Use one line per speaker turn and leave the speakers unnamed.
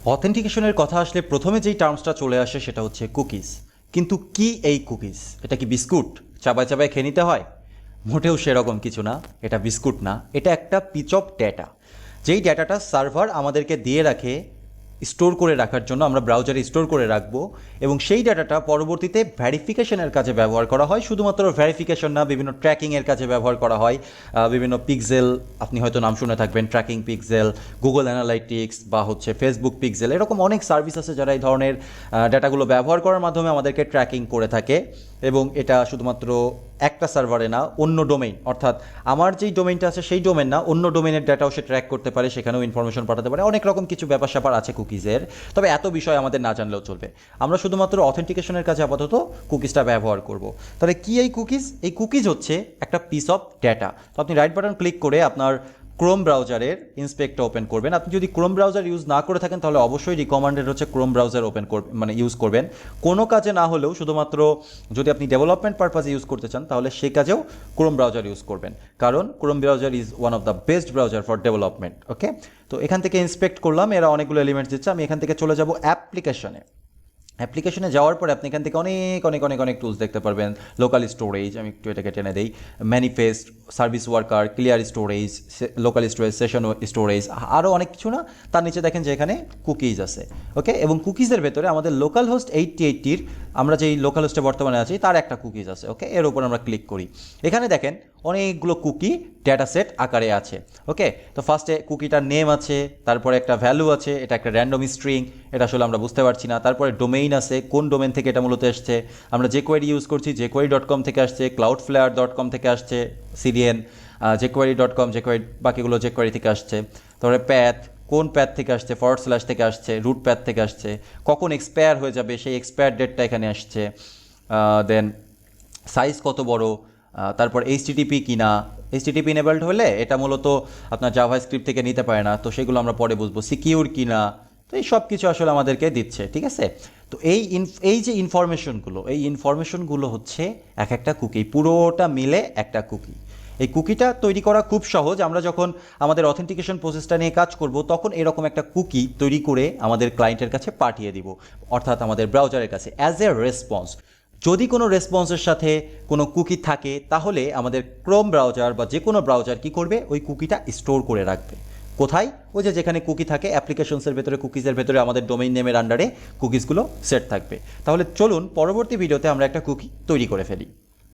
অথেন্টিকেশনের কথা আসলে প্রথমে যেই টার্মসটা চলে আসে সেটা হচ্ছে কুকিজ। কিন্তু কি এই কুকিজ? এটা কি বিস্কুট চাবায় চাবায় খেয়ে নিতে হয়? মোটেও সেরকম কিছু না। এটা বিস্কুট না, এটা একটা পিচ অফ ডেটা। যেই ডেটাটা সার্ভার আমাদেরকে দিয়ে রাখে স্টোর করে রাখার জন্য, আমরা ব্রাউজারে স্টোর করে রাখবো, এবং সেই ডাটাটা পরবর্তীতে ভ্যারিফিকেশনের কাজে ব্যবহার করা হয়। শুধুমাত্র ভ্যারিফিকেশন না, বিভিন্ন ট্র্যাকিংয়ের কাজে ব্যবহার করা হয়। বিভিন্ন পিক্সেল, আপনি হয়তো নাম শুনে থাকবেন, ট্র্যাকিং পিক্সেল, গুগল অ্যানালাইটিক্স বা হচ্ছে ফেসবুক পিক্সেল, এরকম অনেক সার্ভিস আছে যারা এই ধরনের ডাটাগুলো ব্যবহার করার মাধ্যমে আমাদেরকে ট্র্যাকিং করে থাকে। এবং এটা শুধুমাত্র একটা সার্ভারে না, অন্য ডোমেইন, অর্থাৎ আমার যেই ডোমেইনটা আছে সেই ডোমেইন না, অন্য ডোমেইনের ডাটাও সে ট্র্যাক করতে পারে, সেখানেও ইনফরমেশন পাঠাতে পারে। অনেক রকম কিছু ব্যাপার স্যাপার আছে কুকিজের, তবে এত বিষয় আমাদের না জানলেও চলবে। আমরা শুধুমাত্র অথেন্টিকেশনের কাছে আপাতত কুকিজটা ব্যবহার করব। তাহলে কি এই কুকিজ? এই কুকিজ হচ্ছে একটা পিস অফ ডেটা। তো আপনি রাইট বাটন ক্লিক করে আপনার ক্রোম ব্রাউজারের ইন্সপেক্টটা ওপেন করবেন। আপনি যদি ক্রোম ব্রাউজার ইউজ না করে থাকেন তাহলে অবশ্যই রিকমেন্ডেড হচ্ছে ক্রোম ব্রাউজার ওপেন করবেন, মানে ইউজ করবেন। কোনো কাজে না হলেও শুধুমাত্র যদি আপনি ডেভেলপমেন্ট পারপাসে ইউজ করতে চান তাহলে সেই কাজেও ক্রোম ব্রাউজার ইউজ করবেন, কারণ Chrome browser is one of the best browser for development. Okay, তো এখান থেকে ইন্সপেক্ট করলাম, এরা অনেকগুলো এলিমেন্টস দিচ্ছে। আমি এখান থেকে চলে যাব অ্যাপ্লিকেশনে। অ্যাপ্লিকেশনে যাওয়ার পরে আপনি এখান থেকে অনেক অনেক অনেক অনেক টুলস দেখতে পারবেন। লোকাল স্টোরেজ, আমি একটু এটাকে টেনে দিই, manifest, service worker, clear storage, local storage, session storage, আরও অনেক কিছু না। তার নিচে দেখেন যে এখানে কুকিজ আছে। ওকে, এবং কুকিজের ভেতরে আমাদের লোকাল হোস্ট 8080-র, আমরা যেই লোকাল হোস্টে বর্তমানে আছি তার একটা কুকিজ আছে। ওকে, এর উপর আমরা ক্লিক করি। এখানে দেখেন অনেকগুলো কুকি ডেটা সেট আকারে আছে। ওকে, তো ফার্স্টে কুকিটার নেম আছে, তারপরে একটা ভ্যালু আছে, এটা একটা র্যান্ডম স্ট্রিং, এটা আসলে আমরা বুঝতে পারছি না। তারপরে ডোমেইন আছে, কোন ডোমেইন থেকে এটা মূলত এসছে। আমরা যে কোয়েরি ইউজ করছি jQuery.com থেকে আসছে, cloudflare.com থেকে আসছে, CDN, jQuery.com, jQuery, বাকিগুলো jQuery থেকে আসছে। তারপরে প্যাথ, কোন প্যাথ থেকে আসছে, ফরওয়ার্ড স্ল্যাশ থেকে আসছে, রুট প্যাথ থেকে আসছে, কখন এক্সপায়ার হয়ে যাবে সেই এক্সপায়ার ডেটটা এখানে আসছে। দেন সাইজ কত বড়, তারপর HTTP কিনা, HTTP ইনেবলড হলে এটা মূলত আপনার জাভাস্ক্রিপ্ট থেকে নিতে পারে না, তো সেগুলো আমরা পরে বুঝবো। সিকিউর কিনা, তো এই সব কিছু আসলে আমাদেরকে দিচ্ছে। ঠিক আছে, তো এই যে ইনফরমেশনগুলো হচ্ছে এক একটা কুকি, পুরোটা মিলে একটা কুকি। এই কুকিটা তৈরি করা খুব সহজ। আমরা যখন আমাদের অথেন্টিকেশন প্রসেসটা নিয়ে কাজ করব তখন এরকম একটা কুকি তৈরি করে আমাদের ক্লায়েন্টের কাছে পাঠিয়ে দিব, অর্থাৎ আমাদের ব্রাউজারের কাছে অ্যাজ এ রেসপন্স। যদি কোনো রেসপন্সের সাথে কোনো কুকি থাকে তাহলে আমাদের ক্রোম ব্রাউজার বা যে কোনো ব্রাউজার কী করবে, ওই কুকিটা স্টোর করে রাখবে। কোথায়? ওই যে যেখানে কুকি থাকে, অ্যাপ্লিকেশনসের ভেতরে, কুকিজের ভেতরে আমাদের ডোমেইন নেমের আন্ডারে কুকিজগুলো সেট থাকবে। তাহলে চলুন পরবর্তী ভিডিওতে আমরা একটা কুকি তৈরি করে ফেলি।